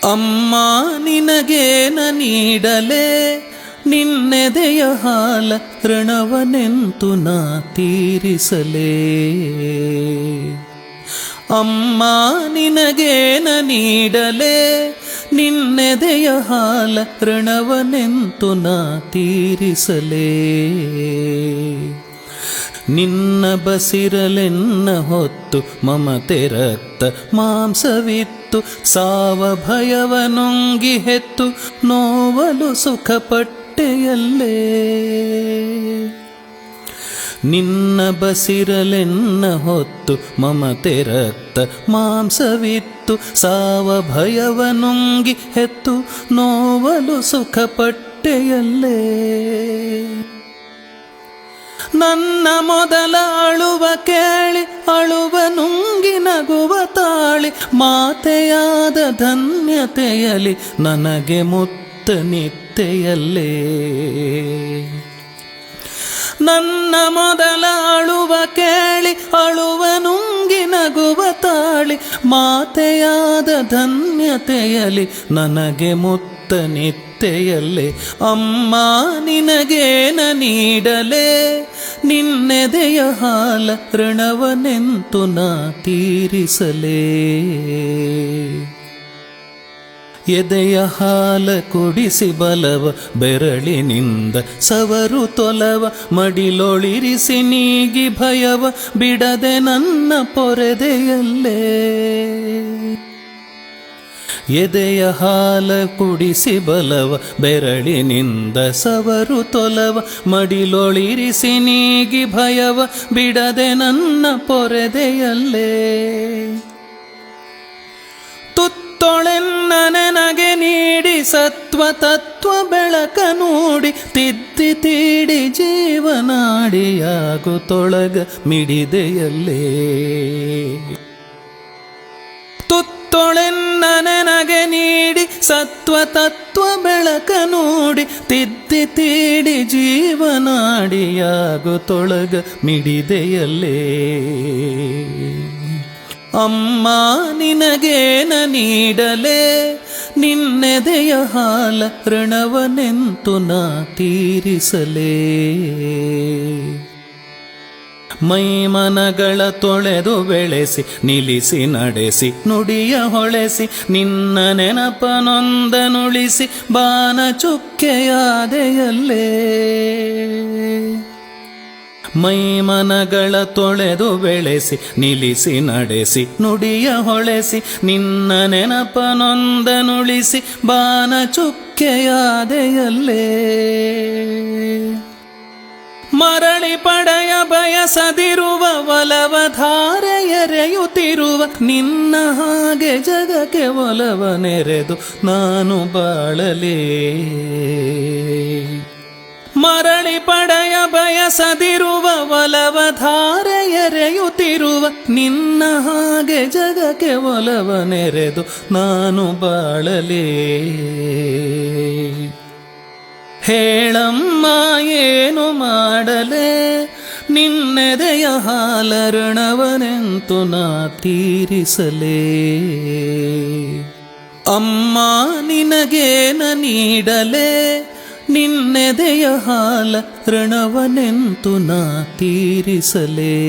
ಅಮ್ಮ ನಿನಗೇನ ನೀಡಲೇ ನಿನ್ನೆದೆಯ ಹಾಲ ಋಣವನೆಂತು ನಾ ತೀರಿಸಲೇ. ಅಮ್ಮ ನಿನಗೇನ ನೀಡಲೇ ನಿನ್ನೆದೆಯ ಹಾಲ ಋಣವನೆಂತು ನಾ ತೀರಿಸಲೇ. ನಿನ್ನ ಬಸಿರಲೆನ್ನ ಹೊತ್ತು ಮಮತೆ ರಕ್ತ ಮಾಂಸವಿತ್ತು ಸಾವ ಭಯವ ನುಂಗಿ ಹೆತ್ತು ನೋವಲು ಸುಖಪಟ್ಟೆಯಲ್ಲೇ. ನಿನ್ನ ಬಸಿರಲೆನ್ನ ಹೊತ್ತು ಮಮತೆ ರಕ್ತ ಮಾಂಸವಿತ್ತು ಸಾವ ಭಯವ ನುಂಗಿ ಹೆತ್ತು ನೋವಲು ಸುಖಪಟ್ಟೆಯಲ್ಲೇ. ನನ್ನ ಮೊದಲ ಅಳುವ ಕೇಳಿ ಅಳುವ ನುಂಗಿ ನಗುವ ತಾಳಿ ಮಾತೆಯಾದ ಧನ್ಯತೆಯಲಿ ನನಗೆ ಮುತ್ತ ನಿತ್ಯೆಯಲ್ಲೇ. ನನ್ನ ಮೊದಲ ಅಳುವ ಕೇಳಿ ಅಳುವ ನುಂಗಿ ನಗುವ ತಾಳಿ ಮಾತೆಯಾದ ಧನ್ಯತೆಯಲಿ ನನಗೆ ಮುತ್ತ ನಿತ್ಯೆಯಲ್ಲೇ. ಅಮ್ಮ ನಿನಗೇನ ನೀಡಲೇ ನಿನ್ನೆದೆಯ ಹಾಲ ಋಣವನೆಂತು ನಾ ತೀರಿಸಲೇ. ಎದೆಯ ಹಾಲ ಕುಡಿಸಿ ಬಲವ ಬೆರಳಿನಿಂದ ಸವರು ತೊಲವ ಮಡಿಲೊಳಿರಿಸಿ ನೀಗಿ ಭಯವ ಬಿಡದೆ ನನ್ನ ಪೊರೆದೆಯಲ್ಲೇ. ಎದೆಯ ಹಾಲ ಕುಡಿಸಿ ಬಲವ ಬೆರಳಿನಿಂದ ಸವರು ತೊಲವ ಮಡಿಲೊಳಿರಿಸಿ ನೀಗಿ ಭಯವ ಬಿಡದೆ ನನ್ನ ಪೊರೆದೆಯಲ್ಲೇ. ತುತ್ತೊಳೆನ್ನ ನನಗೆ ನೀಡಿ ಸತ್ವ ತತ್ವ ಬೆಳಕ ನೋಡಿ ತಿದ್ದಿ ತೀಡಿ ಜೀವನಾಡಿಯಾಗು ತೊಳಗ ಮಿಡಿದೆಯಲ್ಲೇ. ತುತ್ತೊಳೆನ್ನ ನನಗೆ ನೀಡಿ ಸತ್ವ ತತ್ವ ಬೆಳಕ ನೋಡಿ ತಿದ್ದಿ ತೀಡಿ ಜೀವನಾಡಿಯಾಗು ತೊಳಗ ಮಿಡಿದೆಯಲ್ಲೇ. ಅಮ್ಮ ನಿನಗೇನ ನೀಡಲೇ ನಿನ್ನೆದೆಯ ಹಾಲ ಋಣವನೆಂತು ನಾ ತೀರಿಸಲೇ. ಮೈಮನಗಳ ತೊಳೆದು ಬೆಳೆಸಿ ನಿಲ್ಲಿಸಿ ನಡೆಸಿ ನುಡಿಯ ಹೊಳೆಸಿ ನಿನ್ನ ನೆನಪನೊಂದನುಳಿಸಿ ಬಾನ ಚುಕ್ಕೆಯಾದೆಯಲ್ಲೇ. ಮೈಮನಗಳ ತೊಳೆದು ಬೆಳೆಸಿ ನಿಲ್ಲಿಸಿ ನಡೆಸಿ ನುಡಿಯ ಹೊಳೆಸಿ ನಿನ್ನ ನೆನಪನೊಂದನುಳಿಸಿ ಬಾನ ಚುಕ್ಕೆಯಾದೆಯಲ್ಲೇ. ಮರಳಿ ಪಡೆಯ ಬಯಸದಿರುವ ಒಲವ ಧಾರೆ ಎರೆಯುತ್ತಿರುವ ನಿನ್ನ ಹಾಗೆ ಜಗಕ್ಕೆ ಒಲವ ನೆರೆದು ನಾನು ಬಾಳಲೇ. ಮರಳಿ ಪಡೆಯ ಬಯಸದಿರುವ ಒಲವ ಧಾರೆ ಎರೆಯುತ್ತಿರುವ ನಿನ್ನ ಹಾಗೆ ಜಗಕ್ಕೆ ಒಲವ ನೆರೆದು ನಾನು ಬಾಳಲೇ. ಹೇಳಮ್ಮ ಏನು ಮಾಡಲೇ ನಿನ್ನೆದೆಯ ಹಾಲ ಋಣವನೆಂತು ನಾ ತೀರಿಸಲೇ. ಅಮ್ಮ ನಿನಗೇನ ನೀಡಲೇ ನಿನ್ನೆದೆಯ ಹಾಲ ಋಣವನೆಂತು ನಾ ತೀರಿಸಲೇ.